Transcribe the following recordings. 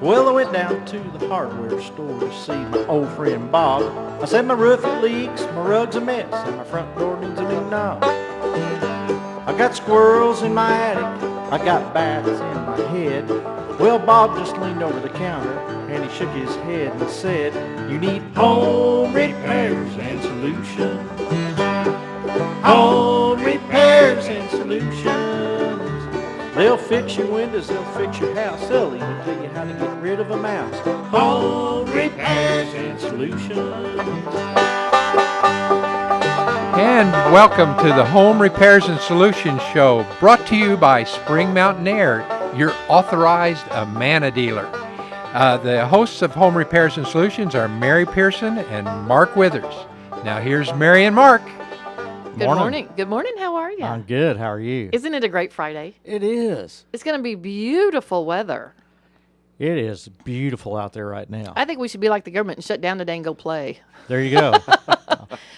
Well, I went down to the hardware store to see my old friend Bob. I said my roof it leaks, my rug's a mess, and my front door needs a new knob. I got squirrels in my attic, I got bats in my head. Well, Bob just leaned over the counter and he shook his head and said, "You need home repairs and solutions. Home repairs and solutions. They'll fix your windows, they'll fix your house, they'll even tell you how to get rid of a mouse. Home repairs and solutions." And welcome to the Home Repairs and Solutions Show, brought to you by Spring Mountain Air, your authorized Amana dealer. The hosts of Home Repairs and Solutions are Mary Pearson and Mark Withers. Now here's Mary and Mark. Good morning. Good morning. How are you? I'm good. How are you? Isn't it a great Friday? It is. It's going to be beautiful weather. It is beautiful out there right now. I think we should be like the government and shut down today and go play. There you go.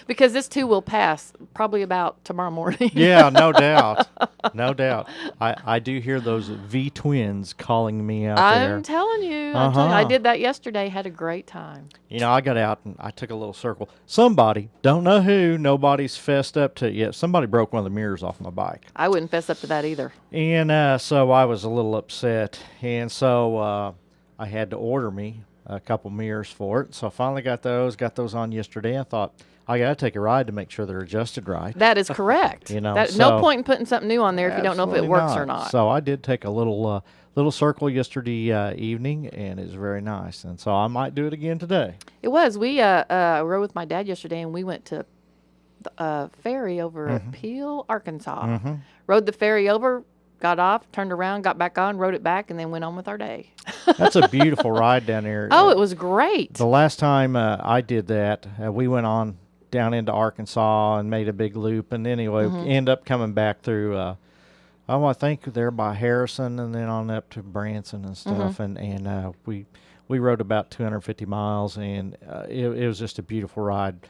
Because this too will pass probably about tomorrow morning. Yeah, no doubt. No doubt. I do hear those V twins calling me out there. I'm telling you. I did that yesterday. Had a great time. You know, I got out and I took a little circle. Somebody, don't know who, nobody's fessed up to it yet. Somebody broke one of the mirrors off my bike. I wouldn't fess up to that either. And so I was a little upset. And so I had to order me a couple mirrors for it. So I finally got those on yesterday. I thought, I got to take a ride to make sure they're adjusted right. That is correct. You know, no point in putting something new on there if you don't know if it works or not. So I did take a little circle yesterday evening, and it was very nice. And so I might do it again today. It was. We rode with my dad yesterday, and we went to the ferry over at Peel, Arkansas. Rode the ferry over, got off, turned around, got back on, rode it back, and then went on with our day. That's a beautiful ride down there. Oh, it was great. The last time I did that, we went on down into Arkansas and made a big loop, and anyway, end up coming back through. I think there by Harrison, and then on up to Branson and stuff, and we rode about 250 miles, and it was just a beautiful ride.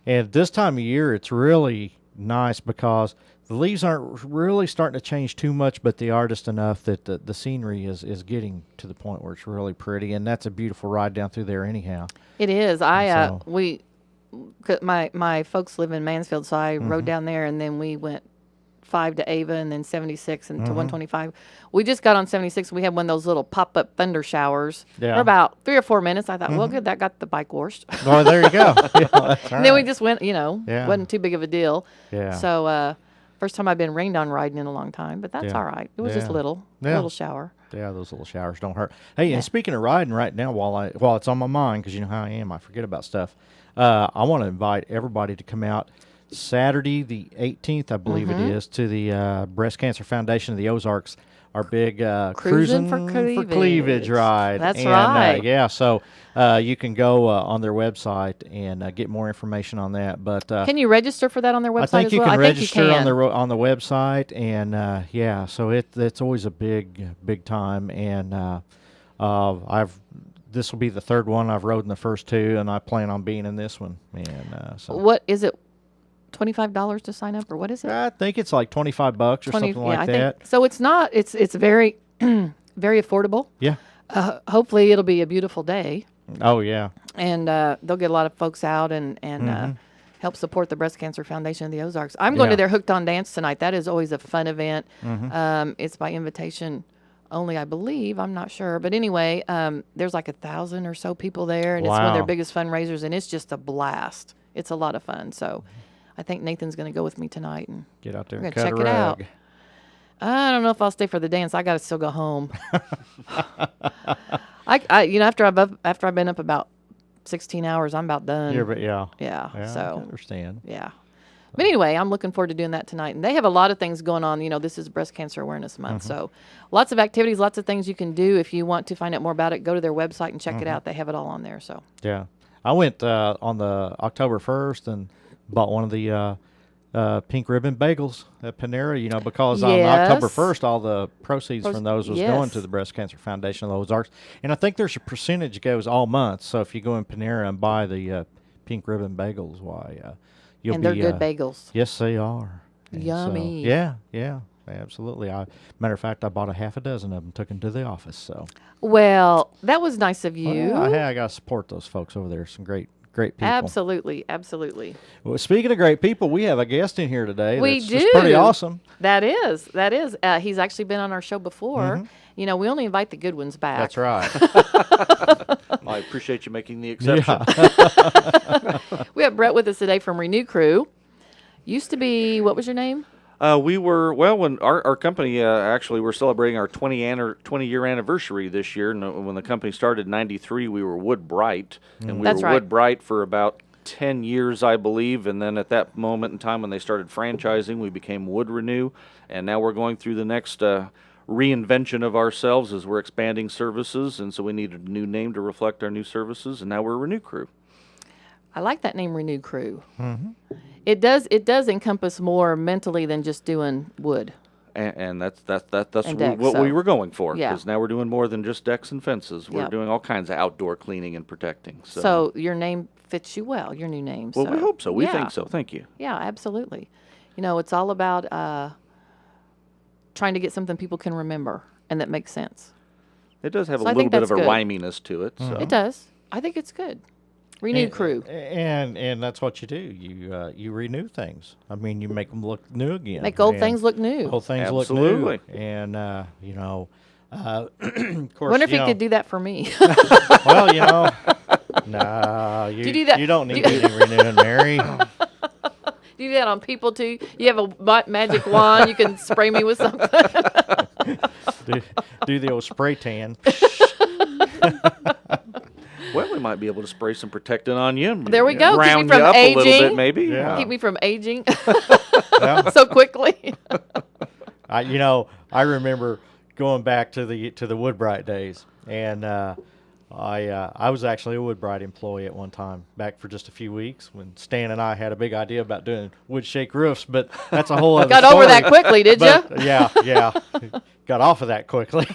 And this time of year, it's really nice because the leaves aren't really starting to change too much, but they are just enough that the scenery is getting to the point where it's really pretty, and that's a beautiful ride down through there anyhow. It is. My folks live in Mansfield, so I rode down there, and then we went 5 to Ava, and then 76 and to 125. We just got on 76. We had one of those little pop-up thunder showers for about 3 or 4 minutes. I thought, well, good, that got the bike washed. Oh, there you go. Yeah, that's and then we just went, wasn't too big of a deal. Yeah. So first time I've been rained on riding in a long time, but that's all right. It was just a little shower. Yeah, those little showers don't hurt. Hey, and speaking of riding right now, while it's on my mind, because you know how I am, I forget about stuff. I want to invite everybody to come out Saturday the 18th, I believe it is, to the Breast Cancer Foundation of the Ozarks, our big Cruising for Cleavage ride. That's right. So you can go on their website and get more information on that. But can you register for that on their website? I think as you well? can register you can. on the website, and so it's always a big time. And this will be the third one I've rode in the first two, and I plan on being in this one. And so what is it? $25 to sign up, or what is it? I think it's like $25 or something like that. So it's not. It's very very affordable. Yeah. Hopefully it'll be a beautiful day. Oh yeah. And they'll get a lot of folks out and help support the Breast Cancer Foundation of the Ozarks. I'm going to their Hooked on Dance tonight. That is always a fun event. It's by invitation only, I believe. I'm not sure, but anyway, there's like 1,000 or so people there, and it's one of their biggest fundraisers, and it's just a blast. It's a lot of fun. So I think Nathan's going to go with me tonight and get out there and and check it out. I don't know if I'll stay for the dance. I got to still go home. After I've been up about 16 hours, I'm about done. Yeah. So I understand. Yeah. But anyway, I'm looking forward to doing that tonight. And they have a lot of things going on. This is Breast Cancer Awareness Month. So lots of activities, lots of things you can do. If you want to find out more about it, go to their website and check it out. They have it all on there. So yeah. I went on the October 1st and bought one of the pink ribbon bagels at Panera, because on October 1st, all the proceeds from those was going to the Breast Cancer Foundation of the Ozarks. And I think there's a percentage goes all month. So if you go in Panera and buy the pink ribbon bagels, they're good bagels. Yes, they are. And yummy. So, yeah. absolutely. Matter of fact, I bought a half a dozen of them, took them to the office. So, Well, that was nice of you. well, I got to support those folks over there. Some great people. Absolutely, absolutely. Well, speaking of great people, we have a guest in here today. We that's do. just pretty awesome. That is. He's actually been on our show before. You know, we only invite the good ones back. That's right. I appreciate you making the exception. We have Brett with us today from Renew Crew. Used to be, what was your name? We were, when our company, actually, we're celebrating our 20-year anniversary this year. And when the company started in 93, we were Wood Bright. And we That's were right. Wood Bright for about 10 years, I believe. And then at that moment in time when they started franchising, we became Wood Renew. And now we're going through the next reinvention of ourselves as we're expanding services. And so we needed a new name to reflect our new services. And now we're Renew Crew. I like that name, Renew Crew. It does encompass more mentally than just doing wood. And that's And decks, what we so- were going for. Yeah. Because now we're doing more than just decks and fences. We're Yep. doing all kinds of outdoor cleaning and protecting. So your name fits you well, your new name. Well, we hope so. We yeah. think so. Thank you. Yeah, absolutely. You know, it's all about trying to get something people can remember and that makes sense. It does have So a I little think bit of that's a good. rhyminess to it. So. It does. I think it's good. Renew Crew. And that's what you do. You renew things. I mean, you make them look new again. Make old And things look new. Old things Absolutely. look new. And you know, of I course, wonder if you you know, could do that for me. Well, you know, nah, you you do that- you don't do need you- any renewing, Mary. Do you do that on people too? You have a magic wand. You can spray me with something. do the old spray tan. Well, we might be able to spray some protectant on you. And There we go. Keep me Round from you up a little aging. bit, maybe. Yeah. Keep me from aging Yeah. so quickly. I remember going back to the Woodbright days, and I was actually a Woodbright employee at one time, back for just a few weeks when Stan and I had a big idea about doing wood shake roofs, but that's a whole other Got story. over that quickly, did you? But, yeah, got off of that quickly.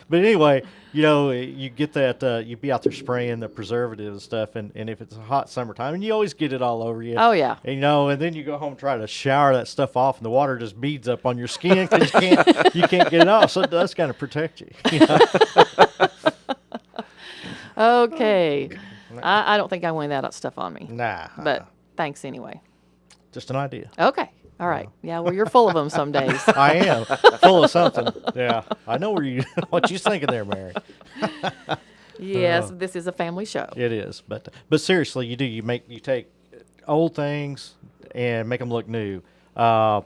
But anyway, you get that, you be out there spraying the preservative and stuff, and if it's a hot summertime, and you always get it all over you. Oh, yeah. And, and then you go home and try to shower that stuff off, and the water just beads up on your skin because you can't get it off. So it does kind of protect you. Okay. I don't think I want that stuff on me. Nah, But thanks anyway. just an idea. Okay. All right. Yeah, well, you're full of them some days. I am full of something. Yeah, I know what you're thinking there, Mary. Yes, this is a family show. It is, but seriously, you take old things and make them look new. The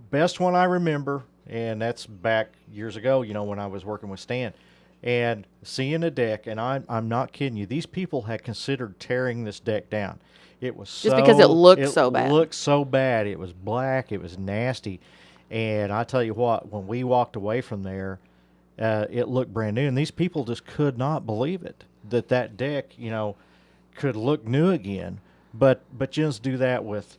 best one I remember, and that's back years ago, when I was working with Stan, and seeing a deck, and I'm not kidding you, these people had considered tearing this deck down. It was Just because it looked so bad. It looked so bad. It was black. It was nasty. And I tell you what, when we walked away from there, it looked brand new. And these people just could not believe it, that deck, could look new again. But you just do that with,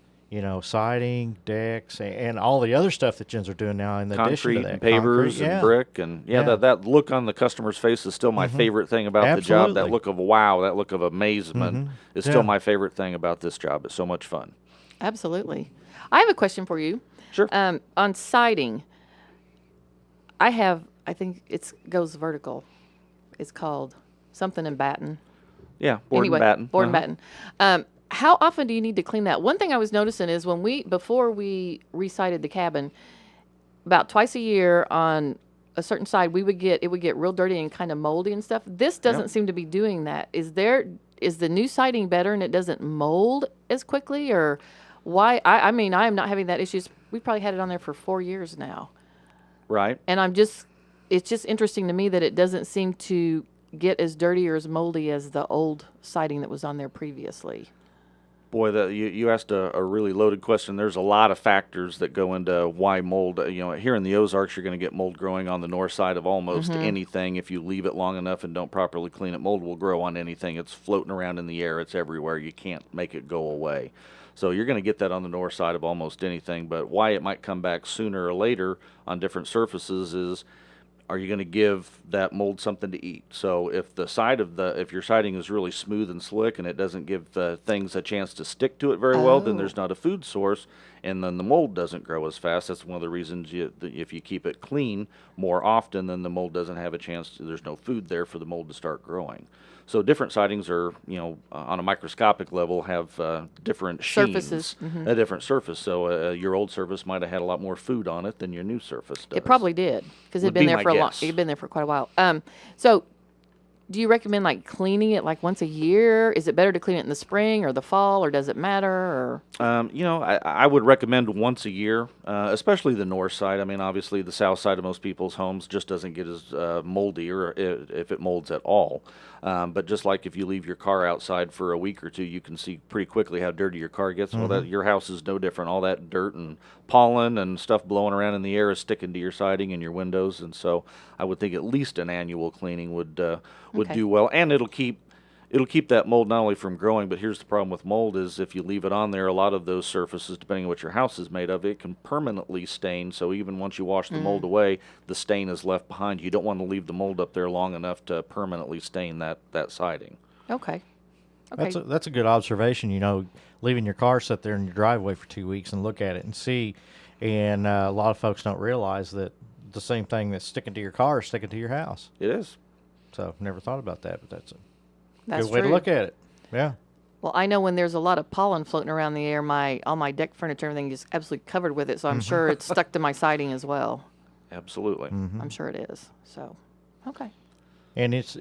siding, decks, and all the other stuff that gens are doing now in addition to Concrete that. and pavers Concrete, and brick. And that look on the customer's face is still my favorite thing about the job. That Absolutely. look of wow, that look of amazement is still my favorite thing about this job. It's so much fun. Absolutely. I have a question for you. Sure. On siding, I think it goes vertical. It's called something in batten. Yeah, board Anyway, and batten. Board and batten. How often do you need to clean that? One thing I was noticing is before we resided the cabin, about twice a year on a certain side, it would get real dirty and kind of moldy and stuff. This doesn't seem to be doing that. Is the new siding better and it doesn't mold as quickly, or why? I mean, I am not having that issue. We probably had it on there for 4 years now, Right. and it's just interesting to me that it doesn't seem to get as dirty or as moldy as the old siding that was on there previously. Boy, you asked a really loaded question. There's a lot of factors that go into why mold. Here in the Ozarks, you're going to get mold growing on the north side of almost anything. If you leave it long enough and don't properly clean it, mold will grow on anything. It's floating around in the air. It's everywhere. You can't make it go away. So you're going to get that on the north side of almost anything. But why it might come back sooner or later on different surfaces is, are you going to give that mold something to eat? So if your siding is really smooth and slick and it doesn't give things a chance to stick to it very well, then there's not a food source. and then the mold doesn't grow as fast. That's one of the reasons if you keep it clean more often, then the mold doesn't have a chance to, there's no food there for the mold to start growing. So different sidings are, on a microscopic level have different Surfaces. sheens, a different surface. So your old surface might have had a lot more food on it than your new surface does. It probably did, because it'd Would been be there my for a long. guess. It'd been there for quite a while. So, do you recommend like cleaning it like once a year? Is it better to clean it in the spring or the fall, or does it matter? Or I would recommend once a year, especially the north side. I mean, obviously the south side of most people's homes just doesn't get as moldy, or if it molds at all. But just like if you leave your car outside for a week or two, you can see pretty quickly how dirty your car gets. Well, that your house is no different. All that dirt and pollen and stuff blowing around in the air is sticking to your siding and your windows. And so I would think at least an annual cleaning would Okay. do well, and it'll keep that mold not only from growing, but here's the problem with mold is if you leave it on there, a lot of those surfaces, depending on what your house is made of, it can permanently stain. So even once you wash the mold away, the stain is left behind. You don't want to leave the mold up there long enough to permanently stain that siding. okay. Okay. That's a good observation. Leaving your car sit there in your driveway for 2 weeks and look at it and see. And a lot of folks don't realize that the same thing that's sticking to your car is sticking to your house. It is. So never thought about that, but that's a That's good way true. to look at it. Yeah. Well, I know when there's a lot of pollen floating around the air, all my deck furniture, everything is absolutely covered with it. So I'm sure it's stuck to my siding as well. Absolutely. I'm sure it is. So, okay. And it's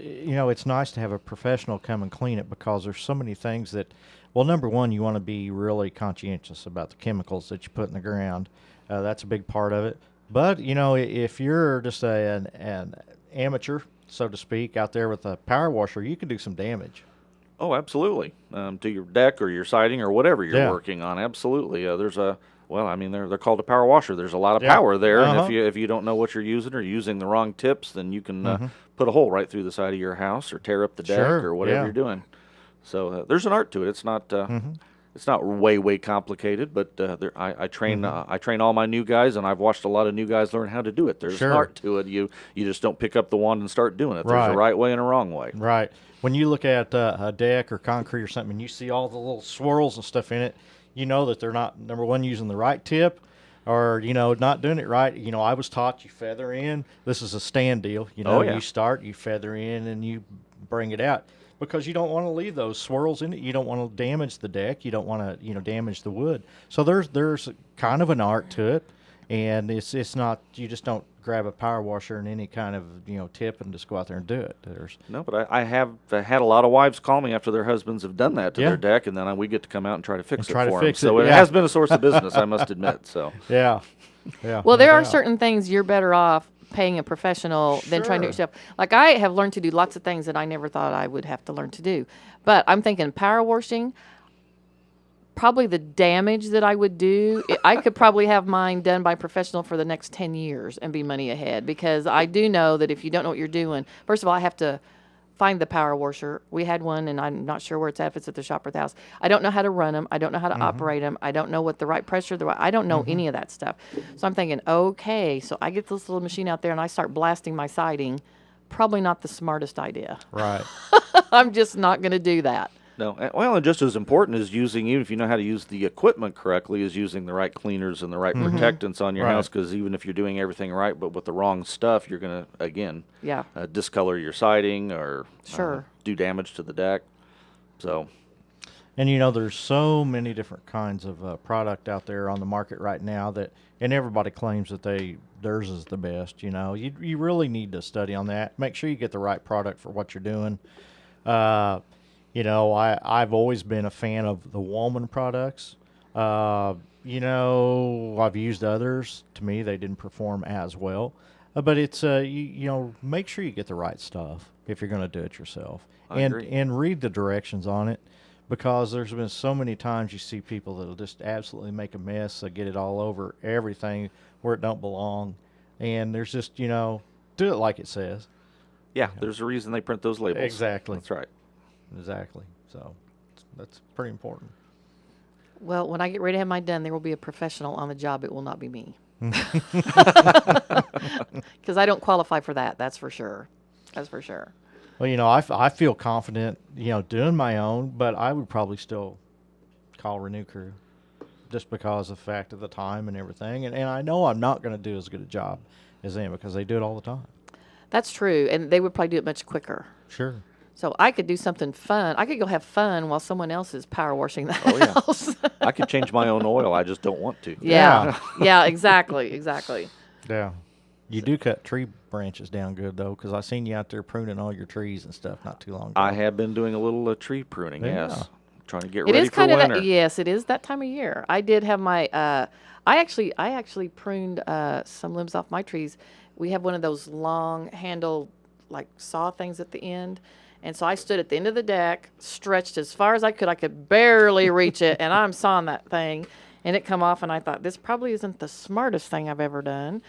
nice to have a professional come and clean it, because there's so many things that, well, number one, you want to be really conscientious about the chemicals that you put in the ground. That's a big part of it. But, if you're just an amateur, so to speak, out there with a power washer, you can do some damage. Oh, absolutely. To your deck or your siding or whatever you're Yeah. working on. Absolutely. They're called a power washer. There's a lot of Yeah. power there, Uh-huh. and if you don't know what you're using or using the wrong tips, then you can put a hole right through the side of your house or tear up the deck Sure, or whatever yeah. you're doing. So there's an art to it. It's not way complicated, but I train all my new guys, and I've watched a lot of new guys learn how to do it. There's Sure. an art to it. You just don't pick up the wand and start doing it. There's Right. a right way and a wrong way. Right. When you look at a deck or concrete or something, and you see all the little swirls and stuff in it, you know that they're not, number one, using the right tip, or not doing it right. I was taught you feather in. This is a stand deal. Oh, yeah. You start, you feather in, and you bring it out, because you don't want to leave those swirls in it. You don't want to damage the deck. You don't want to damage the wood. So there's kind of an art to it, and it's not, you just don't grab a power washer and any kind of tip and just go out there and do it. No, but I have had a lot of wives call me after their husbands have done that to Yeah. their deck, and then we get to come out and try to fix And try it to for them. fix So it, it yeah. has been a source of business, I must admit. So Yeah. Yeah. Well, there no are doubt. certain things you're better off paying a professional than trying to do it Sure. yourself. Like I have learned to do lots of things that I never thought I would have to learn to do. But I'm thinking power washing, probably the damage that I would do, I could probably have mine done by a professional for the next 10 years and be money ahead, because I do know that if you don't know what you're doing, first of all, I have to find the power washer. We had one, and I'm not sure where it's at, if it's at the shop or the house. I don't know how to run them. I don't know how to operate them. I don't know what the right pressure, I don't know any of that stuff. So I'm thinking, okay, so I get this little machine out there and I start blasting my siding. Probably not the smartest idea. Right. I'm just not going to do that. no, and just as important as using, even if you know how to use the equipment correctly, is using the right cleaners and the right protectants on your Right. house. Because even if you're doing everything right, but with the wrong stuff, you're gonna Yeah. discolor your siding or Sure. do damage to the deck. So And there's so many different kinds of product out there on the market right now and everybody claims that theirs is the best. You really need to study on that. Make sure you get the right product for what you're doing. I've always been a fan of the Woolman products. I've used others. To me, they didn't perform as well. But it's make sure you get the right stuff if you're going to do it yourself, I agree. and read the directions on it, because there's been so many times you see people that'll just absolutely make a mess. They get it all over everything where it don't belong, and there's just do it like it says. yeah, there's a reason they print those labels. Exactly. That's right. Exactly. So that's pretty important. Well, when I get ready to have mine done, there will be a professional on the job. It will not be me. Because I don't qualify for that. That's for sure. That's for sure. Well, I feel confident, doing my own, but I would probably still call Renew Crew. just because of the fact of the time and everything. And I know I'm not going to do as good a job as them because they do it all the time. That's true, and they would probably do it much quicker. Sure. So I could do something fun. I could go have fun while someone else is power washing the Oh, yeah. house. I could change my own oil. I just don't want to. Yeah. Yeah, exactly. Yeah. You do cut tree branches down good, though, because I seen you out there pruning all your trees and stuff not too long ago. I have been doing a little tree pruning, Yeah. yes. Trying to get It ready is for kind of winter. that, yes, it is that time of year. I did have my I actually pruned some limbs off my trees. We have one of those long handle like saw things at the end. And so I stood at the end of the deck, stretched as far as I could. I could barely reach it, and I'm sawing that thing, and it come off, and I thought, this probably isn't the smartest thing I've ever done.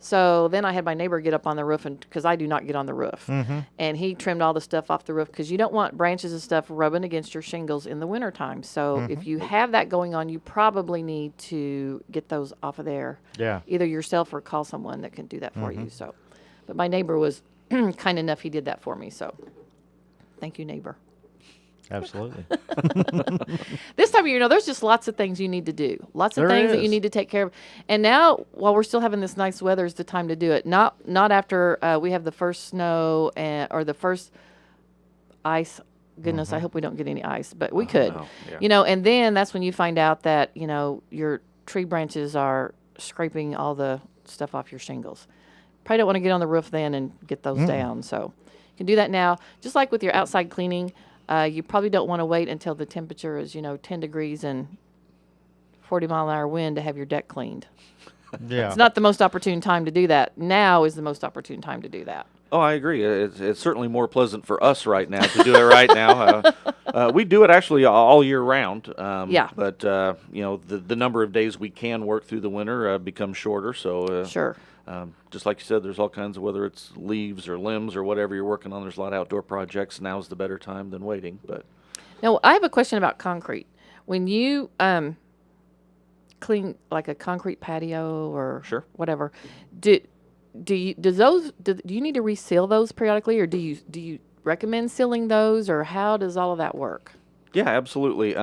So then I had my neighbor get up on the roof, and because I do not get on the roof. And he trimmed all the stuff off the roof because you don't want branches and stuff rubbing against your shingles in the wintertime. So if you have that going on, you probably need to get those off of there. Yeah. Either yourself or call someone that can do that for you. So, but my neighbor was kind enough, he did that for me. So thank you, neighbor. Absolutely. This time of year, there's just lots of things you need to do. Lots of There things that you is. need to take care of. And now, while we're still having this nice weather, is the time to do it. Not after we have the first snow or the first ice. Goodness, I hope we don't get any ice, but we could. no, yeah. And then that's when you find out that, your tree branches are scraping all the stuff off your shingles. Probably don't want to get on the roof then and get those down. So you can do that now. Just like with your outside cleaning, you probably don't want to wait until the temperature is, 10 degrees and 40-mile-an-hour wind to have your deck cleaned. Yeah. It's not the most opportune time to do that. Now is the most opportune time to do that. Oh, I agree. It's certainly more pleasant for us right now to do it right now. We do it actually all year round. Yeah. But, the number of days we can work through the winter becomes shorter. So, Sure. just like you said, there's all kinds of, whether it's leaves or limbs or whatever you're working on, there's a lot of outdoor projects. Now's the better time than waiting. But Now, I have a question about concrete. When you clean like a concrete patio or Sure. whatever, do you need to reseal those periodically, or do you recommend sealing those, or how does all of that work? yeah, absolutely.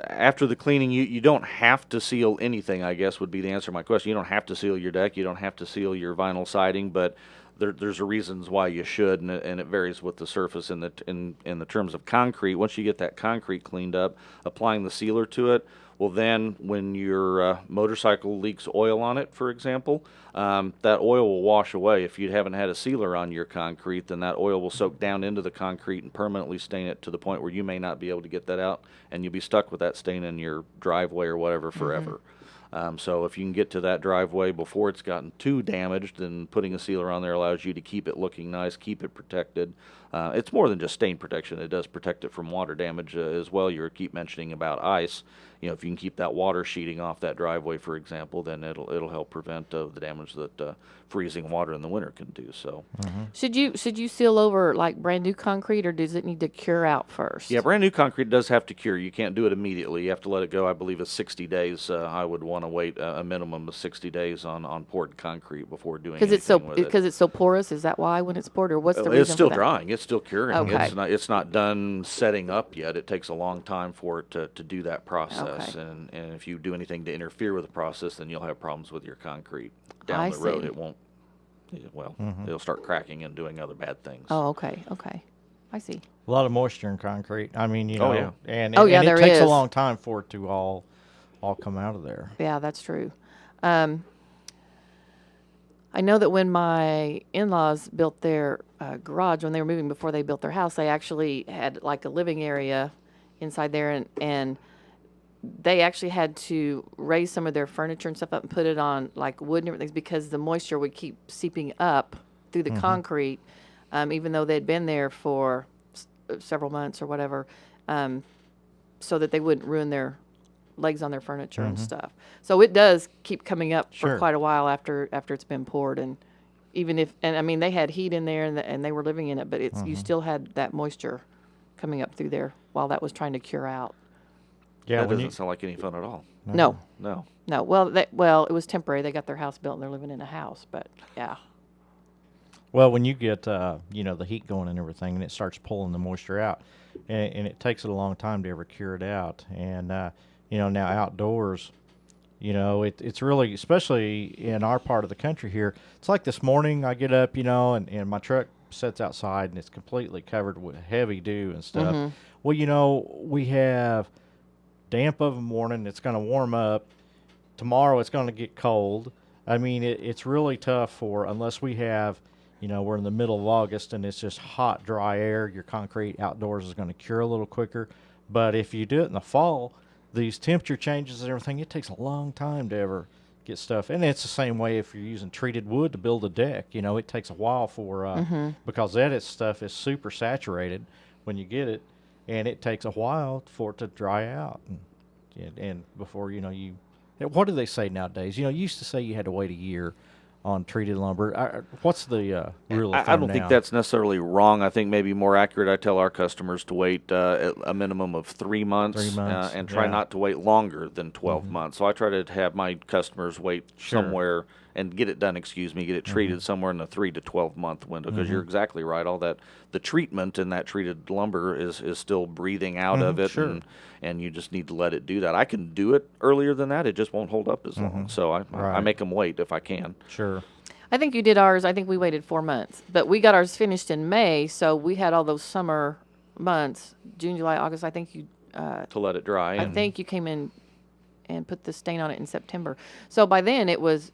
After the cleaning, you don't have to seal anything, I guess would be the answer to my question. You don't have to seal your deck. You don't have to seal your vinyl siding, but there's a reasons why you should, and it varies with the surface in the terms of concrete. Once you get that concrete cleaned up, applying the sealer to it, well, then when your motorcycle leaks oil on it, for example, that oil will wash away. If you haven't had a sealer on your concrete, then that oil will soak down into the concrete and permanently stain it to the point where you may not be able to get that out, and you'll be stuck with that stain in your driveway or whatever forever. So if you can get to that driveway before it's gotten too damaged, then putting a sealer on there allows you to keep it looking nice, keep it protected. It's more than just stain protection. It does protect it from water damage as well. You keep mentioning about ice. If you can keep that water sheeting off that driveway, for example, then it'll help prevent the damage that freezing water in the winter can do. So, Should you seal over like brand new concrete, or does it need to cure out first? yeah, brand new concrete does have to cure. You can't do it immediately. You have to let it go. I believe it's 60 days. I would want to wait a minimum of 60 days on poured concrete before doing anything with it. Because it's so porous. Is that why when it's poured, or what's the reason It's still for that? drying. It's still curing. Okay. It's not done setting up yet. It takes a long time for it to do that process. Okay. And if you do anything to interfere with the process, then you'll have problems with your concrete. Down I the road, see. it won't. It'll start cracking and doing other bad things. Oh, okay. I see. A lot of moisture in concrete. I mean, Oh, yeah. and, Oh, yeah, and it there takes is. a long time for it to all come out of there. Yeah, that's true. I know that when my in-laws built their garage, when they were moving before they built their house, they actually had like a living area inside there, and they actually had to raise some of their furniture and stuff up and put it on like wood and everything because the moisture would keep seeping up through the concrete, even though they'd been there for several months or whatever, so that they wouldn't ruin their legs on their furniture and stuff. So it does keep coming up for Sure. quite a while after it's been poured, and even if I mean they had heat in there and they were living in it, but it's you still had that moisture coming up through there while that was trying to cure out. Yeah, that when doesn't you, sound like any fun at all. No. No. Well, it was temporary. They got their house built and they're living in a house, but yeah. well, when you get the heat going and everything, and it starts pulling the moisture out, and it takes it a long time to ever cure it out. And now outdoors, it's really, especially in our part of the country here, it's like this morning I get up, and my truck sits outside and it's completely covered with heavy dew and stuff. Well, we have damp of a morning. It's going to warm up. Tomorrow it's going to get cold. I mean, it's really tough unless we have, we're in the middle of August and it's just hot, dry air. Your concrete outdoors is going to cure a little quicker. But if you do it in the fall, these temperature changes and everything, it takes a long time to ever get stuff. And it's the same way if you're using treated wood to build a deck. It takes a while because that stuff is super saturated when you get it, and it takes a while for it to dry out. And before, what do they say nowadays? You used to say you had to wait a year on treated lumber. What's the rule of thumb I don't think that's necessarily wrong. I think maybe more accurate, I tell our customers to wait a minimum of 3 months, and try not to wait longer than 12 months. So I try to have my customers wait somewhere and get it done, get it treated somewhere in the 3 to 12 month window, because you're exactly right. All that, the treatment in that treated lumber is still breathing out of it, and you just need to let it do that. I can do it earlier than that. It just won't hold up as long. So I make them wait if I can. Sure. I think you did ours. I think we waited 4 months, but we got ours finished in May, so we had all those summer months, June, July, August. I think you to let it dry. I think you came in and put the stain on it in September. So by then it was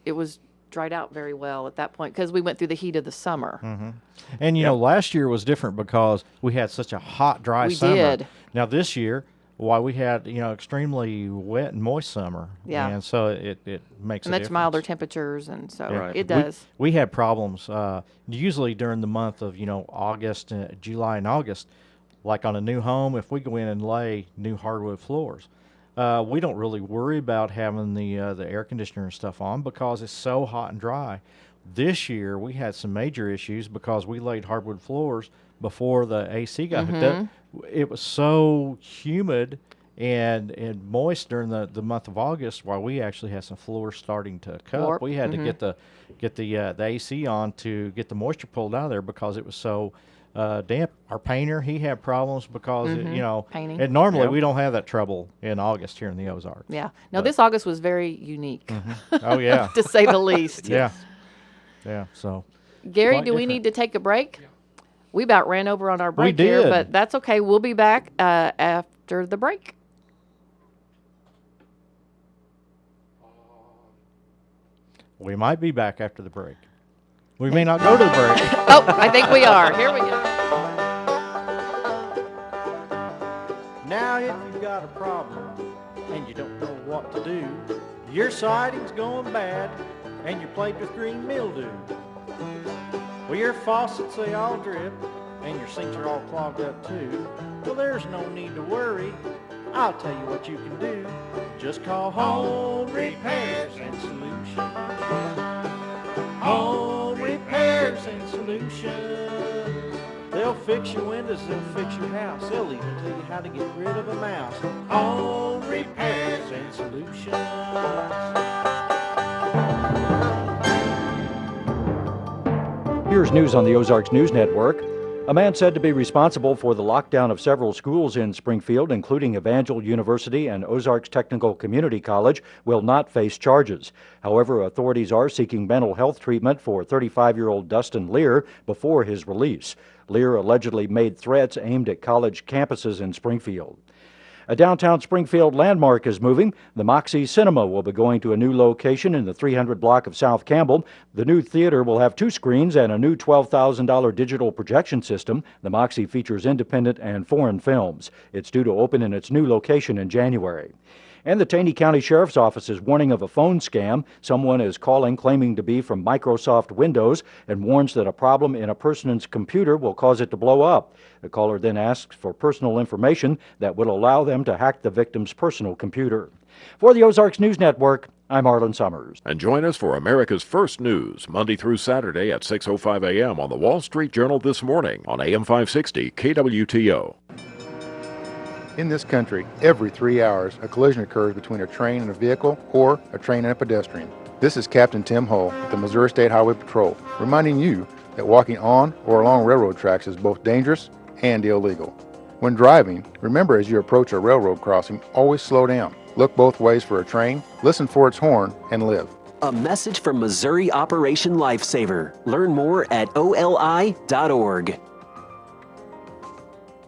dried out very well at that point, because we went through the heat of the summer. And last year was different because we had such a hot, dry summer. Did. Now this year, we had extremely wet and moist summer. Yeah. And so it makes and a that's difference. milder temperatures, and so Right. it does. We had problems usually during the month of August, July and August. Like on a new home, if we go in and lay new hardwood floors, we don't really worry about having the air conditioner and stuff on because it's so hot and dry. This year we had some major issues because we laid hardwood floors before the AC got hooked up. It was so humid and moist during the month of August, while we actually had some floors starting to cup. Warp. We had to get the AC on to get the moisture pulled out of there because it was so damp. Our painter, he had problems because Painting. and normally we don't have that trouble in August here in the Ozarks. Yeah. No, this August was very unique, Oh yeah. to say the least. Yeah. So Gary, Quite do we different. need to take a break? We about ran over on our break did. here, but that's okay. We'll be back after the break. we might be back after the break. We may not go to the break. Oh, I think we are. Here we go. Now if you've got a problem and you don't know what to do, your siding's going bad and you're plagued with green mildew. Well, your faucets, they all drip and your sinks are all clogged up too. Well, there's no need to worry. I'll tell you what you can do. Just call Home Repairs and Solutions. Home Repairs and Solutions. They'll fix your windows, they'll fix your house. They'll even tell you how to get rid of a mouse. Home Repairs and Solutions. Here's news on the Ozarks News Network. A man said to be responsible for the lockdown of several schools in Springfield, including Evangel University and Ozarks Technical Community College, will not face charges. However, authorities are seeking mental health treatment for 35-year-old Dustin Lear before his release. Lear allegedly made threats aimed at college campuses in Springfield. A downtown Springfield landmark is moving. The Moxie Cinema will be going to a new location in the 300 block of South Campbell. The new theater will have 2 screens and a new $12,000 digital projection system. The Moxie features independent and foreign films. It's due to open in its new location in January. And the Taney County Sheriff's Office is warning of a phone scam. Someone is calling claiming to be from Microsoft Windows and warns that a problem in a person's computer will cause it to blow up. The caller then asks for personal information that would allow them to hack the victim's personal computer. For the Ozarks News Network, I'm Arlen Summers. And join us for America's First News, Monday through Saturday at 6:05 a.m. on the Wall Street Journal this morning on AM 560 KWTO. In this country, every 3 hours, a collision occurs between a train and a vehicle or a train and a pedestrian. This is Captain Tim Hull with the Missouri State Highway Patrol, reminding you that walking on or along railroad tracks is both dangerous and illegal. When driving, remember as you approach a railroad crossing, always slow down. Look both ways for a train, listen for its horn, and live. A message from Missouri Operation Lifesaver. Learn more at oli.org.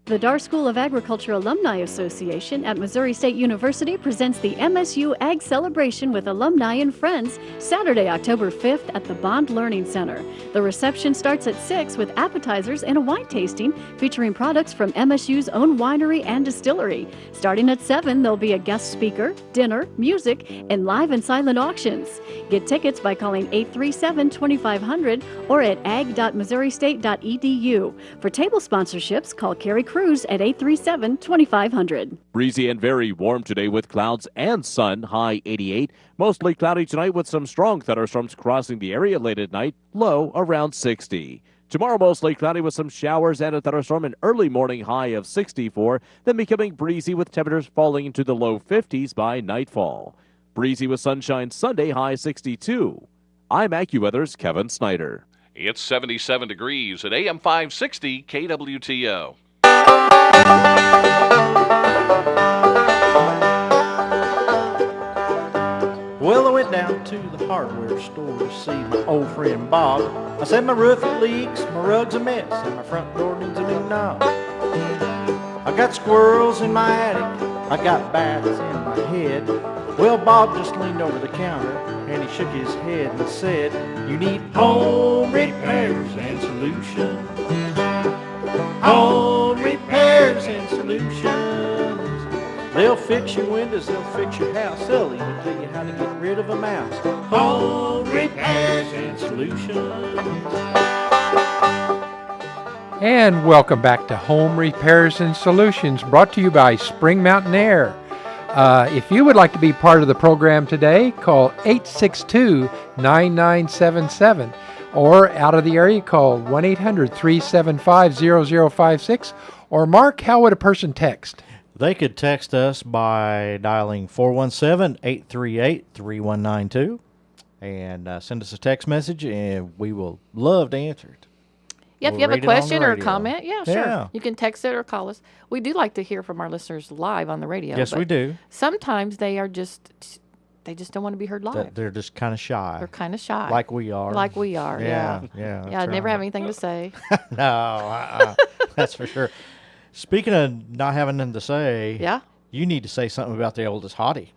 The Dar School of Agriculture Alumni Association at Missouri State University presents the MSU Ag Celebration with alumni and friends Saturday, October 5th at the Bond Learning Center. The reception starts at 6 with appetizers and a wine tasting featuring products from MSU's own winery and distillery. Starting at 7, there'll be a guest speaker, dinner, music, and live and silent auctions. Get tickets by calling 837-2500 or at ag.missourustate.edu. For table sponsorships, call Carrie Cruz at 837-2500. Breezy and very warm today with clouds and sun, high 88. Mostly cloudy tonight with some strong thunderstorms crossing the area late at night, low around 60. Tomorrow mostly cloudy with some showers and a thunderstorm, an early morning high of 64, then becoming breezy with temperatures falling into the low 50s by nightfall. Breezy with sunshine Sunday, high 62. I'm AccuWeather's Kevin Snyder. It's 77 degrees at AM 560 KWTO. Well, I went down to the hardware store to see my old friend Bob. I said my roof it leaks, my rug's a mess, and my front door needs a new knob. I got squirrels in my attic, I got bats in my head. Well, Bob just leaned over the counter and he shook his head and said, "You need home repairs and solutions. Home repairs and solutions. They'll fix your windows, they'll fix your house, they'll even tell you how to get rid of a mouse. Home repairs and solutions." And welcome back to Home Repairs and Solutions, brought to you by Spring Mountain Air. If you would like to be part of the program today, call 862-9977. Or out of the area, call 1-800-375-0056. Or Mark, how would a person text? They could text us by dialing 417-838-3192 and send us a text message, and we will love to answer it. Yeah, if you have a read it on the question or a radio. comment, yeah, sure. Yeah. You can text it or call us. We do like to hear from our listeners live on the radio. Yes, but we do. Sometimes they just don't want to be heard live. They're just kind of shy. They're kind of shy. Like we are. Like we are, yeah. Yeah, Yeah, I never have anything to say. No, that's for sure. Speaking of not having nothing to say, Yeah. you need to say something about the oldest hottie.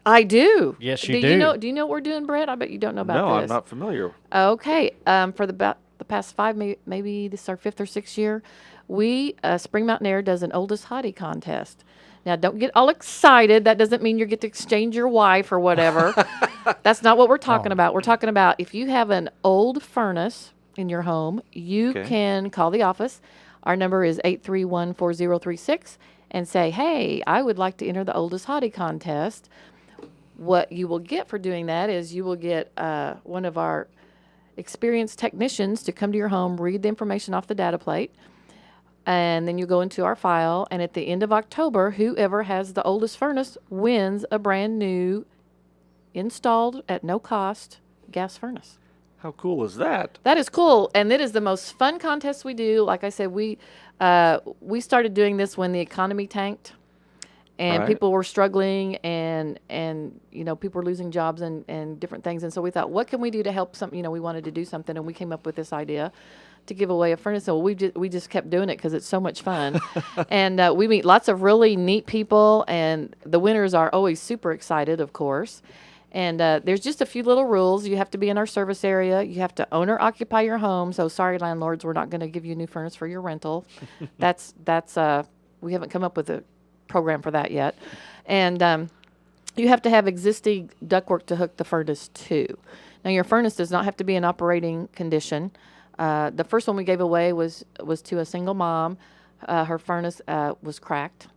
I do. Yes, you do. do. Do you know what we're doing, Brett? I bet you don't know about No, this. I'm not familiar. Okay. For the past 5, maybe this is our 5th or 6th year, we Spring Mountain Air does an oldest hottie contest. Now, don't get all excited. That doesn't mean you get to exchange your wife or whatever. That's not what we're talking about. We're talking about if you have an old furnace in your home, you can call the office. Our number is 831-4036 and say, "Hey, I would like to enter the oldest hottie contest." What you will get for doing that is you will get one of our experienced technicians to come to your home, read the information off the data plate, and then you go into our file, and at the end of October, whoever has the oldest furnace wins a brand new, installed at no cost, gas furnace. How cool is that? That is cool, and it is the most fun contest we do. Like I said, we started doing this when the economy tanked, and people were struggling, and people were losing jobs and different things. And so we thought, what can we do to help some? We wanted to do something, and we came up with this idea to give away a furnace. So we just kept doing it because it's so much fun, and we meet lots of really neat people, and the winners are always super excited, of course. And there's just a few little rules. You have to be in our service area. You have to own or occupy your home. So sorry, landlords, we're not going to give you a new furnace for your rental. That's we haven't come up with a program for that yet. And you have to have existing ductwork to hook the furnace to. Now, your furnace does not have to be in operating condition. The first one we gave away was to a single mom. Her furnace was cracked,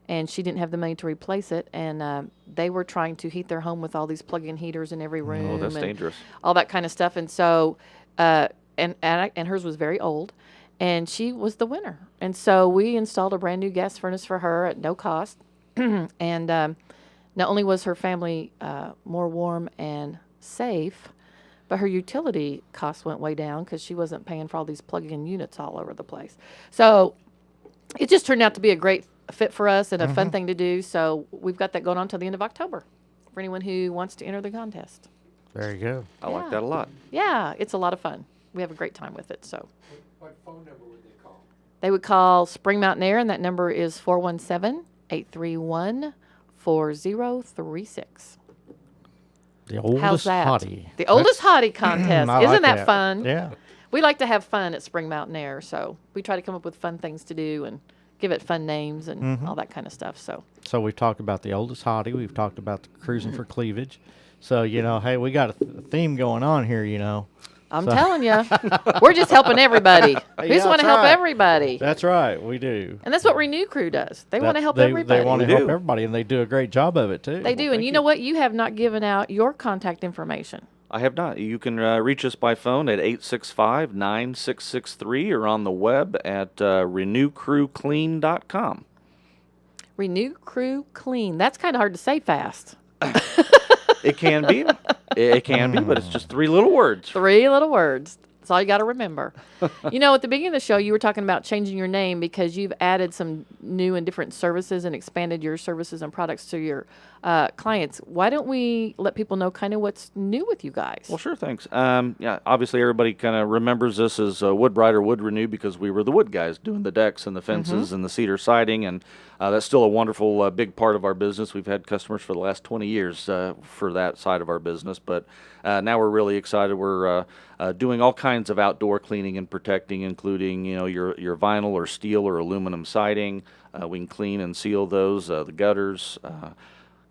and she didn't have the money to replace it. And they were trying to heat their home with all these plug-in heaters in every room. Oh, that's dangerous. All that kind of stuff. And so, and hers was very old, and she was the winner. And so we installed a brand new gas furnace for her at no cost. And not only was her family more warm and safe, but her utility costs went way down because she wasn't paying for all these plug-in units all over the place. So it just turned out to be a great fit for us and a fun thing to do. So we've got that going on till the end of October for anyone who wants to enter the contest. Very good. I like that a lot. Yeah, it's a lot of fun. We have a great time with it. So What phone number would they call? they would call Spring Mountain Air, and that number is 417-831-4036. The oldest How's that? hottie. The oldest hottie contest. I Isn't like that that. fun? Yeah. We like to have fun at Spring Mountain Air, so we try to come up with fun things to do and give it fun names and all that kind of stuff. So So we've talked about the oldest hottie. We've talked about the cruising for cleavage. So, hey, we got a theme going on here, I'm telling you, we're just helping everybody. We just want to help everybody. That's right. We do. And that's what Renew Crew does. They want to help They everybody. want to help everybody, and they do a great job of it, too. They do. And you know what? You have not given out your contact information. I have not. You can reach us by phone at 865-9663 or on the web at renewcrewclean.com. Renew Crew Clean. That's kind of hard to say fast. It can be. It can be, but it's just 3 little words. 3 little words. That's all you got to remember. At the beginning of the show, you were talking about changing your name because you've added some new and different services and expanded your services and products to your clients. Why don't we let people know kind of what's new with you guys? Well, sure, thanks. Obviously, everybody kind of remembers us as Woodbright or Wood Renew because we were the wood guys doing the decks and the fences and the cedar siding, and that's still a wonderful big part of our business. We've had customers for the last 20 years for that side of our business, but now we're really excited. We're doing all kinds of outdoor cleaning and protecting, including your vinyl or steel or aluminum siding. We can clean and seal those, the gutters,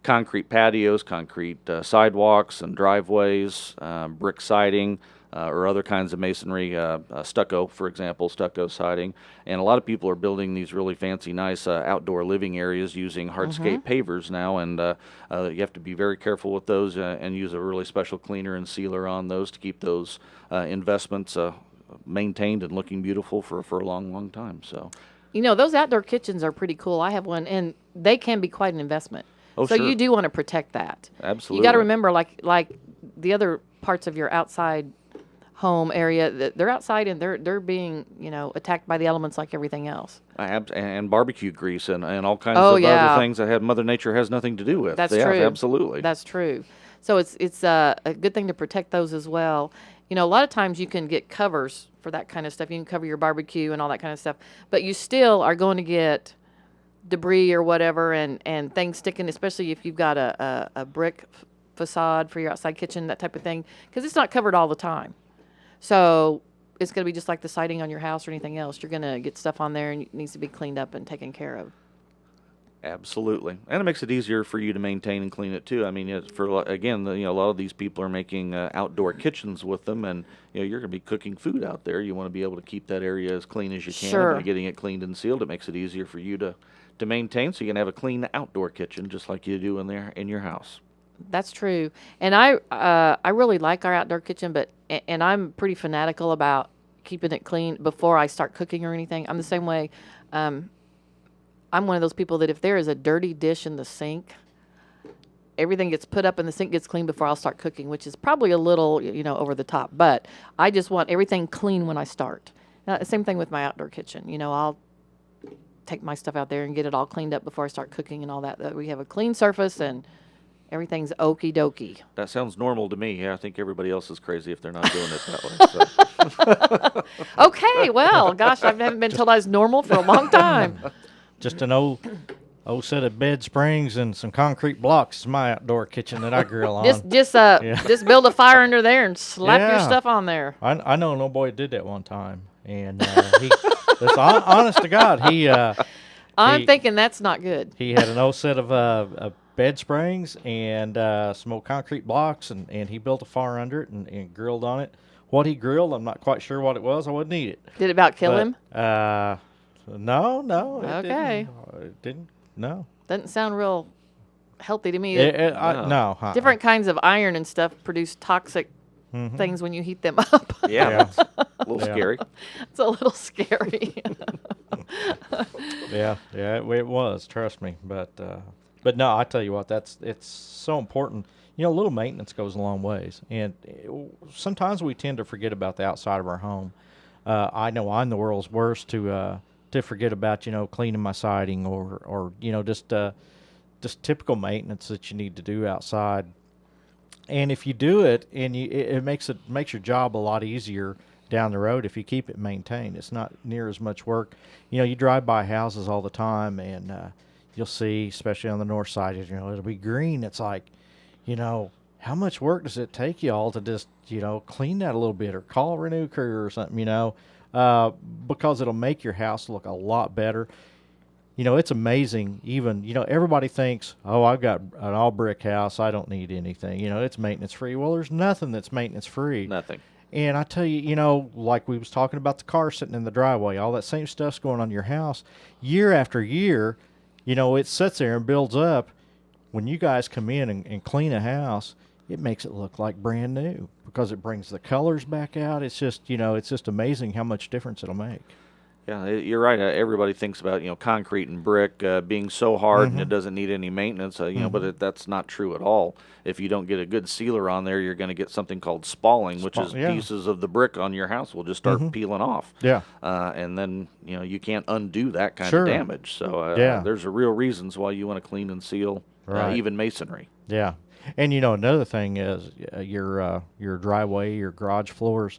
concrete patios, concrete sidewalks and driveways, brick siding, or other kinds of masonry, stucco, for example, stucco siding. And a lot of people are building these really fancy, nice outdoor living areas using hardscape pavers now, and you have to be very careful with those and use a really special cleaner and sealer on those to keep those investments maintained and looking beautiful for a long, long time. So, those outdoor kitchens are pretty cool. I have one, and they can be quite an investment. Oh, so sure. you do want to protect that. Absolutely. You got to remember, like the other parts of your outside home area, they're outside and they're being attacked by the elements like everything else. And barbecue grease and all kinds Oh, of yeah. other things that Mother Nature has nothing to do with. That's Yeah, true. Absolutely. That's true. So it's a good thing to protect those as well. A lot of times you can get covers for that kind of stuff. You can cover your barbecue and all that kind of stuff, but you still are going to get debris or whatever and things sticking, especially if you've got a brick facade for your outside kitchen, that type of thing, because it's not covered all the time. So it's going to be just like the siding on your house or anything else. You're going to get stuff on there and it needs to be cleaned up and taken care of. Absolutely, and it makes it easier for you to maintain and clean it too. I mean, a lot of these people are making outdoor kitchens with them, and you're going to be cooking food out there. You want to be able to keep that area as clean as you can. Sure. By getting it cleaned and sealed, it makes it easier for you to maintain. So you can have a clean outdoor kitchen just like you do in your house. That's true, and I really like our outdoor kitchen, and I'm pretty fanatical about keeping it clean before I start cooking or anything. I'm the same way. I'm one of those people that if there is a dirty dish in the sink, everything gets put up and the sink gets clean before I'll start cooking, which is probably a little, over the top. But I just want everything clean when I start. Same thing with my outdoor kitchen. I'll take my stuff out there and get it all cleaned up before I start cooking and all that. We have a clean surface and everything's okie dokie. That sounds normal to me. Yeah, I think everybody else is crazy if they're not doing it that way. So. Okay, well, gosh, I haven't been told I was normal for a long time. Just an old set of bed springs and some concrete blocks is my outdoor kitchen that I grill on. Just build a fire under there and slap your Yeah. stuff on there. I know an old boy did that one time, and honest to God, I'm thinking that's not good. he had an old set of bed springs and some old concrete blocks, and he built a fire under it and grilled on it. What he grilled, I'm not quite sure what it was. I wouldn't eat it. Did it about kill him? No. Okay. It didn't. No. Doesn't sound real healthy to me. No. Different kinds of iron and stuff produce toxic things when you heat them up. Yeah, it's a little scary. It's a little scary. Yeah, it was. Trust me, but no, I tell you what, it's so important. A little maintenance goes a long ways, and sometimes we tend to forget about the outside of our home. I know I'm the world's worst to to forget about, cleaning my siding or just typical maintenance that you need to do outside. And if you do it, and it makes your job a lot easier down the road if you keep it maintained. It's not near as much work. You drive by houses all the time, and you'll see, especially on the north side, it'll be green. It's like, how much work does it take you all to just, clean that a little bit or call a renew crew or something, because it'll make your house look a lot better. It's amazing. Even, everybody thinks, oh, I've got an all brick house, I don't need anything. It's maintenance free. Well, there's nothing that's maintenance free. Nothing. And I tell you, like we was talking about the car sitting in the driveway, all that same stuff's going on in your house. Year after year, it sits there and builds up. When you guys come in and clean a house, it makes it look like brand new because it brings the colors back out. It's just, it's just amazing how much difference it'll make. Yeah, you're right. Everybody thinks about concrete and brick being so hard and it doesn't need any maintenance. But that's not true at all. If you don't get a good sealer on there, you're going to get something called spalling, which is pieces of the brick on your house will just start peeling off. Yeah. And then you can't undo that kind of damage. So there's a real reasons why you want to clean and seal even masonry. Yeah. And another thing is your driveway, your garage floors.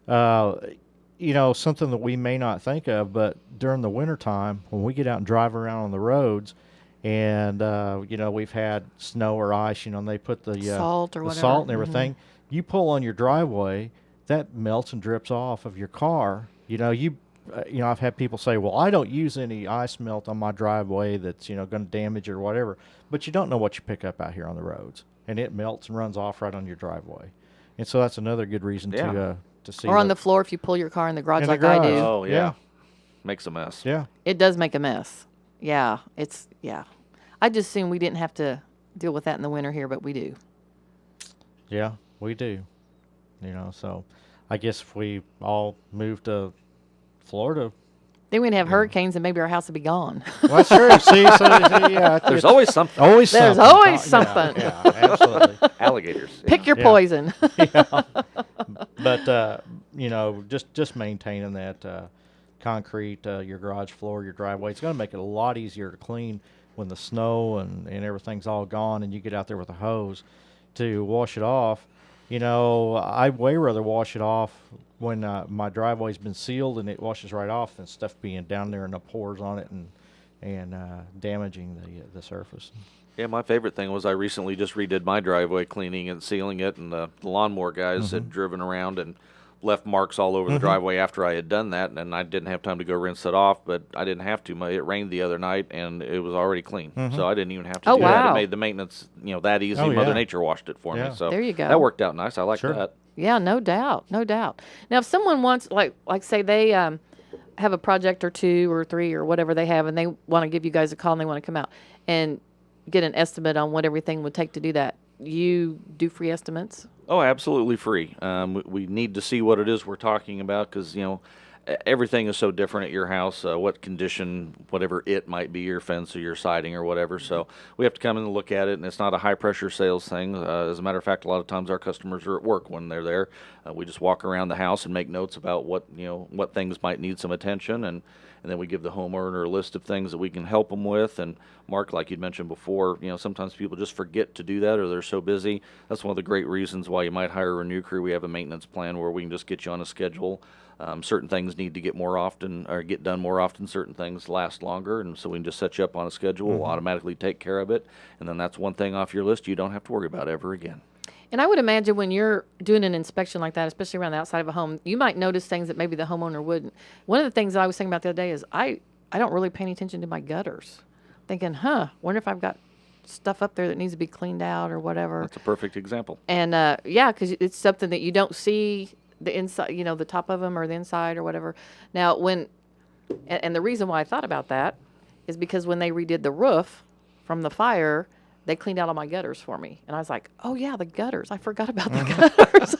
Something that we may not think of, but during the wintertime, when we get out and drive around on the roads and, we've had snow or ice, and they put the salt or whatever. Salt and everything, you pull on your driveway, that melts and drips off of your car. I've had people say, well, I don't use any ice melt on my driveway that's, going to damage it or whatever. But you don't know what you pick up out here on the roads. And it melts and runs off right on your driveway. And so that's another good reason to see. Or on the floor if you pull your car in the garage like I do. Oh, yeah. Makes a mess. Yeah. It does make a mess. Yeah. I just assumed we didn't have to deal with that in the winter here, but we do. Yeah, we do. So I guess if we all moved to Florida, then we'd have hurricanes and maybe our house would be gone. Well, that's true. See, there's always something. There's always something. Yeah, absolutely. Alligators. Pick your poison. But just maintaining that concrete, your garage floor, your driveway, it's going to make it a lot easier to clean when the snow and everything's all gone and you get out there with a hose to wash it off. I'd way rather wash it off when my driveway's been sealed and it washes right off than stuff being down there and the pores on it and damaging the surface. Yeah, my favorite thing was I recently just redid my driveway, cleaning and sealing it, and the lawnmower guys had driven around and left marks all over the driveway after I had done that, and I didn't have time to go rinse it off, but I didn't have to. It rained the other night, and it was already clean, so I didn't even have to do that. It made the maintenance that easy. Mother Nature washed it for me, so there you go. That worked out nice. I like that. Yeah, no doubt. Now, if someone wants, like say they have a project or 2 or 3 or whatever they have, and they want to give you guys a call and they want to come out and get an estimate on what everything would take to do that, you do free estimates? Oh, absolutely free. We need to see what it is we're talking about because, everything is so different at your house, what condition, whatever it might be, your fence or your siding or whatever. So we have to come in and look at it, and it's not a high-pressure sales thing. As a matter of fact, a lot of times our customers are at work when they're there. We just walk around the house and make notes about what things might need some attention, and then we give the homeowner a list of things that we can help them with. And Mark, like you'd mentioned before, sometimes people just forget to do that or they're so busy. That's one of the great reasons why you might hire a renew crew. We have a maintenance plan where we can just get you on a schedule. Certain things need to get done more often. Certain things last longer, and so we can just set you up on a schedule. We'll automatically take care of it, and then that's one thing off your list you don't have to worry about ever again. And I would imagine when you're doing an inspection like that, especially around the outside of a home, you might notice things that maybe the homeowner wouldn't. One of the things that I was thinking about the other day is I don't really pay any attention to my gutters. Thinking, wonder if I've got stuff up there that needs to be cleaned out or whatever. That's a perfect example. And because it's something that you don't see the inside, the top of them or the inside or whatever. Now, and the reason why I thought about that is because when they redid the roof from the fire, they cleaned out all my gutters for me. And I was like, oh, yeah, the gutters. I forgot about the gutters.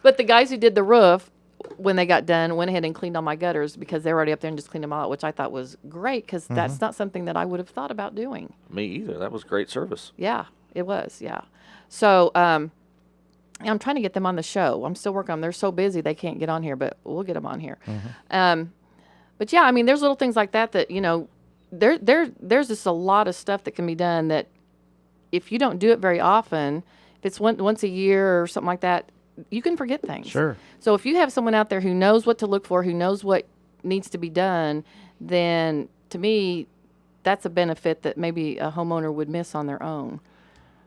But the guys who did the roof, when they got done, went ahead and cleaned all my gutters because they were already up there and just cleaned them all out, which I thought was great because that's not something that I would have thought about doing. Me either. That was great service. Yeah, it was, yeah. So I'm trying to get them on the show. I'm still working on them. They're so busy they can't get on here, but we'll get them on here. But yeah, I mean, there's little things like that there's just a lot of stuff that can be done that if you don't do it very often, if it's once a year or something like that, you can forget things. Sure. So if you have someone out there who knows what to look for, who knows what needs to be done, then to me, that's a benefit that maybe a homeowner would miss on their own.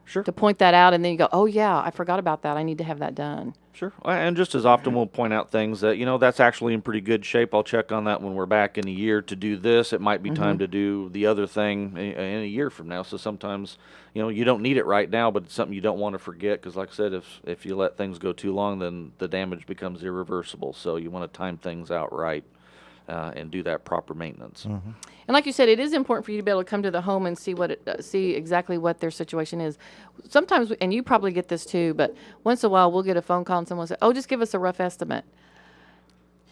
Sure. To point that out, and then you go, oh, yeah, I forgot about that. I need to have that done. Sure. And just as often we'll point out things that, that's actually in pretty good shape. I'll check on that when we're back in a year to do this. It might be time to do the other thing in a year from now. So sometimes, you don't need it right now, but it's something you don't want to forget because, like I said, if you let things go too long, then the damage becomes irreversible. So you want to time things out right and do that proper maintenance. Mm-hmm. And like you said, it is important for you to be able to come to the home and see see exactly what their situation is. Sometimes, and you probably get this too, but once in a while we'll get a phone call and someone will say, "Oh, just give us a rough estimate."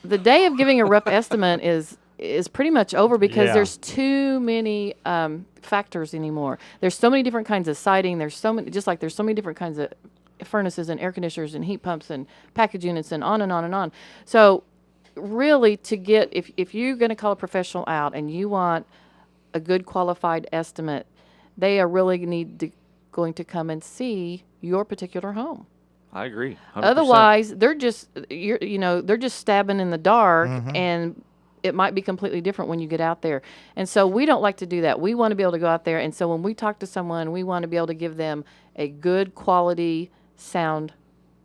The day of giving a rough estimate is pretty much over because there's too many factors anymore. There's so many different kinds of siding. There's so many different kinds of furnaces and air conditioners and heat pumps and package units and on and on and on. So really, to get if you're going to call a professional out and you want a good qualified estimate, they are really going to come and see your particular home. I agree. 100%. Otherwise, they're just stabbing in the dark, and it might be completely different when you get out there. And so we don't like to do that. We want to be able to go out there, and so when we talk to someone, we want to be able to give them a good quality sound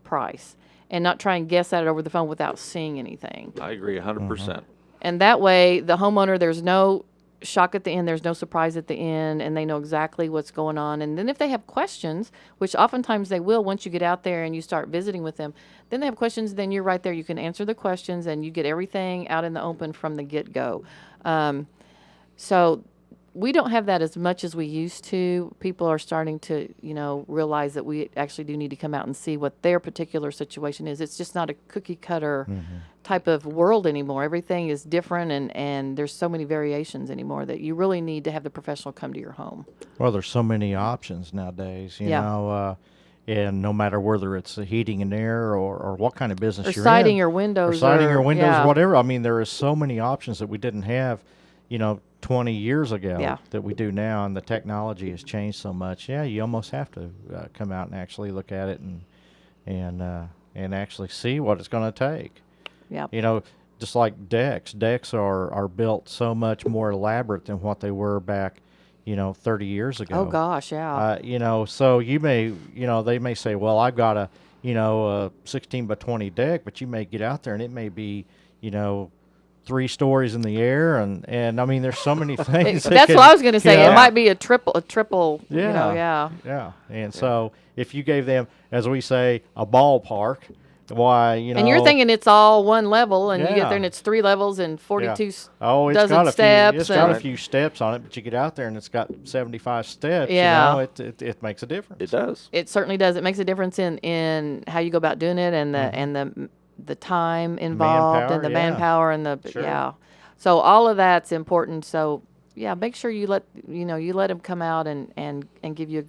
price. And not try and guess at it over the phone without seeing anything. I agree 100%. And that way, the homeowner, there's no shock at the end, there's no surprise at the end, and they know exactly what's going on. And then if they have questions, which oftentimes they will once you get out there and you start visiting with them, then they have questions, then you're right there. You can answer the questions, and you get everything out in the open from the get-go. So we don't have that as much as we used to. People are starting to, realize that we actually do need to come out and see what their particular situation is. It's just not a cookie cutter type of world anymore. Everything is different, and there's so many variations anymore that you really need to have the professional come to your home. Well, there's so many options nowadays, you know, and no matter whether it's heating and air or what kind of business you're in. Or siding your windows. Or siding your windows, whatever. I mean, there is so many options that we didn't have, 20 years ago that we do now, and the technology has changed so much. Yeah, you almost have to come out and actually look at it and actually see what it's going to take. Yeah. Just like decks. Decks are built so much more elaborate than what they were back, 30 years ago. Oh gosh, yeah. So you may, they may say, well, I've got a 16 by 20 deck, but you may get out there and it may be, 3 stories in the air, and I mean, there's so many things. That's what I was going to say. It might be a triple. Yeah. And so if you gave them, as we say, a ballpark, why, And you're thinking it's all one level, and you get there and it's 3 levels and 42 dozen steps. It's got a few steps on it, but you get out there and it's got 75 steps. Yeah. It makes a difference. It does. It certainly does. It makes a difference in how you go about doing it and the time involved and the manpower and so all of that's important. So make sure you let them come out and give you a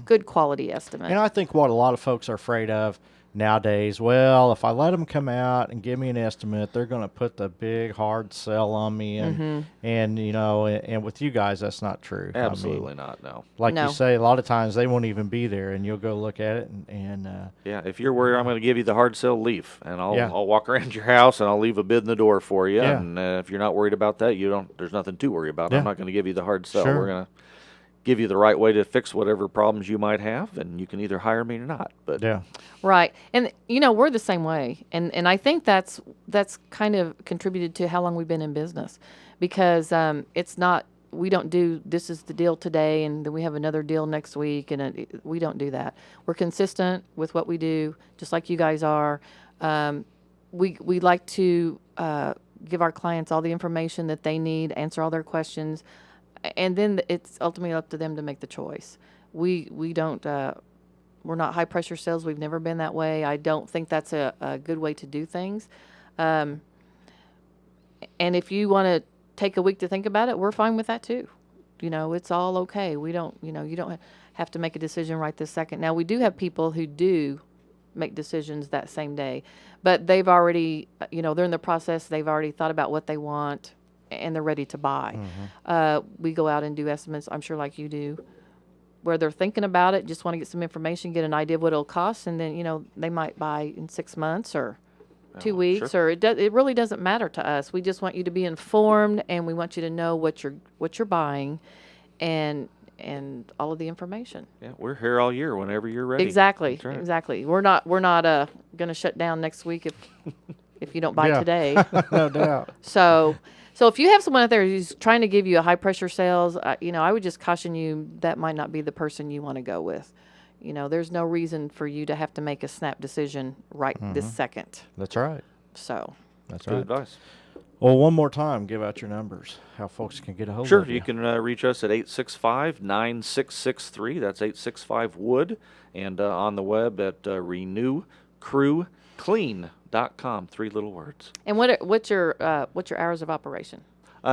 good quality estimate. And I think what a lot of folks are afraid of nowadays, well, if I let them come out and give me an estimate, they're going to put the big hard sell on me, and and with you guys, that's not true. Absolutely not. No. Like you say, a lot of times they won't even be there, and you'll go look at it, and if you're worried, I'm going to give you the hard sell, leave, and I'll walk around your house and I'll leave a bid in the door for you. Yeah. And if you're not worried about that, there's nothing to worry about. Yeah. I'm not going to give you the hard sell. Sure. We're going to give you the right way to fix whatever problems you might have, and you can either hire me or not. But right. And we're the same way, and I think that's kind of contributed to how long we've been in business, because it's not, we don't do this is the deal today and then we have another deal next week, and we don't do that. We're consistent with what we do, just like you guys are. We like to give our clients all the information that they need, answer all their questions. And then it's ultimately up to them to make the choice. We don't, we're not high pressure sales. We've never been that way. I don't think that's a good way to do things. And if you want to take a week to think about it, we're fine with that too. It's all okay. We don't, you don't have to make a decision right this second. Now, we do have people who do make decisions that same day, but they've already, they're in the process. They've already thought about what they want, and they're ready to buy. We go out and do estimates, I'm sure like you do, where they're thinking about it, just want to get some information, get an idea of what it'll cost, and then, they might buy in 6 months or 2 weeks, or it really doesn't matter to us. We just want you to be informed, and we want you to know what you're buying and all of the information. Yeah, we're here all year whenever you're ready. Exactly. That's right. Exactly. We're not going to shut down next week if you don't buy today. No doubt. So if you have someone out there who's trying to give you a high pressure sales, I would just caution you that might not be the person you want to go with. There's no reason for you to have to make a snap decision right this second. That's right. So That's Good right. advice. Well, one more time, give out your numbers, how folks can get a hold Sure, of you. you can reach us at 865-9663. That's 865-WOOD. And on the web at renewcrewclean.com. 3 little words. and what's your hours of operation?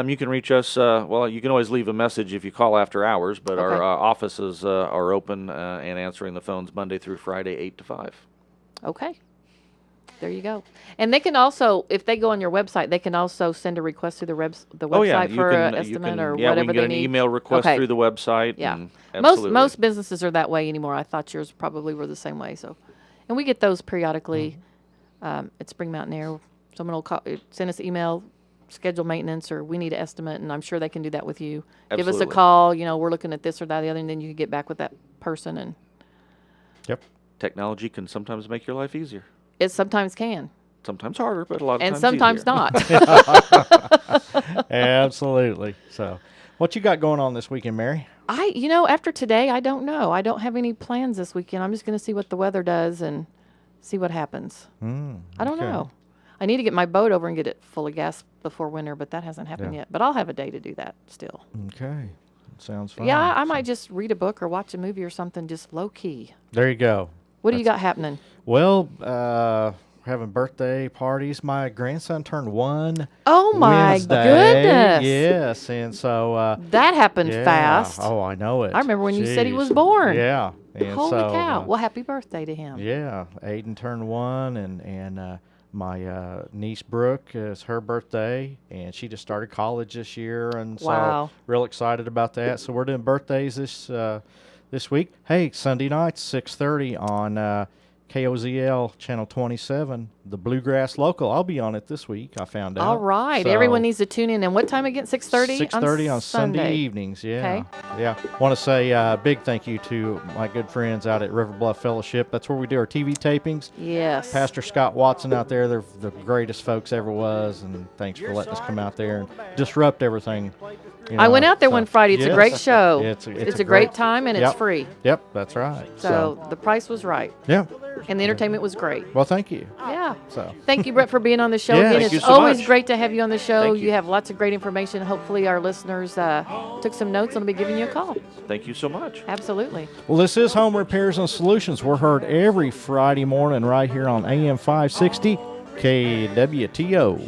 You can reach us, you can always leave a message if you call after hours, but our Okay. offices are open and answering the phones Monday through Friday, 8 to 5. Okay. There you go. And they can also, if they go on your website, they can also send a request through the website for an estimate or we whatever can get they an need. email request Okay. through the website. Yeah. And absolutely. Most businesses are that way anymore. I thought yours probably were the same way. So, and we get those periodically at Spring Mountain Air. Someone will send us an email, schedule maintenance, or we need an estimate, and I'm sure they can do that with you. Give us a Absolutely. call. We're looking at this or that or the other, and then you can get back with that person. And Yep. Technology can sometimes make your life easier. it sometimes can, Sometimes harder, but a lot of and times sometimes easier. not. Absolutely. So, what you got going on this weekend, Mary? After today, I don't know. I don't have any plans this weekend. I'm just going to see what the weather does and see what happens. I don't know. I need to get my boat over and get it full of gas before winter, but that hasn't happened yet. But I'll have a day to do that still. Okay. Sounds fun. Yeah, I might just read a book or watch a movie or something, just low key. There you go. What do you got happening? Well, having birthday parties. My grandson turned 1. Oh my Wednesday. goodness! Yes, and so That happened yeah. fast. Oh, I know it. I remember when you said he Jeez. was born. Yeah. And Holy so, cow! Well, happy birthday to him. Yeah, Aiden turned 1, and my niece Brooke is her birthday, and she just started college this year, and Wow. so real excited about that. So we're doing birthdays this week. Hey, Sunday nights 6:30 on KOZL Channel 27, the Bluegrass Local. I'll be on it this week, I found out. All right, So, everyone needs to tune in. And what time again? 6:30. 6:30 on Sunday evenings. Yeah, yeah. Want to say a big thank you to my good friends out at River Bluff Fellowship. That's where we do our TV tapings. Yes. Pastor Scott Watson out there, they're the greatest folks ever was, and thanks for letting us come out there and disrupt everything. I went out there one Friday. It's a yes. great show. It's a great time, and it's Yep. free. Yep, that's right. So the price was right, yeah. and the entertainment was great. Well, thank you. Yeah. So Thank you, Brett, for being on the show Yeah. again. Thank It's you so always much. great to have you on the show. Thank You you. have lots of great information. Hopefully, our listeners took some notes and will be giving you a call. Thank you so much. Absolutely. well, this is Home Repairs and Solutions. We're heard every Friday morning right here on AM 560 KWTO.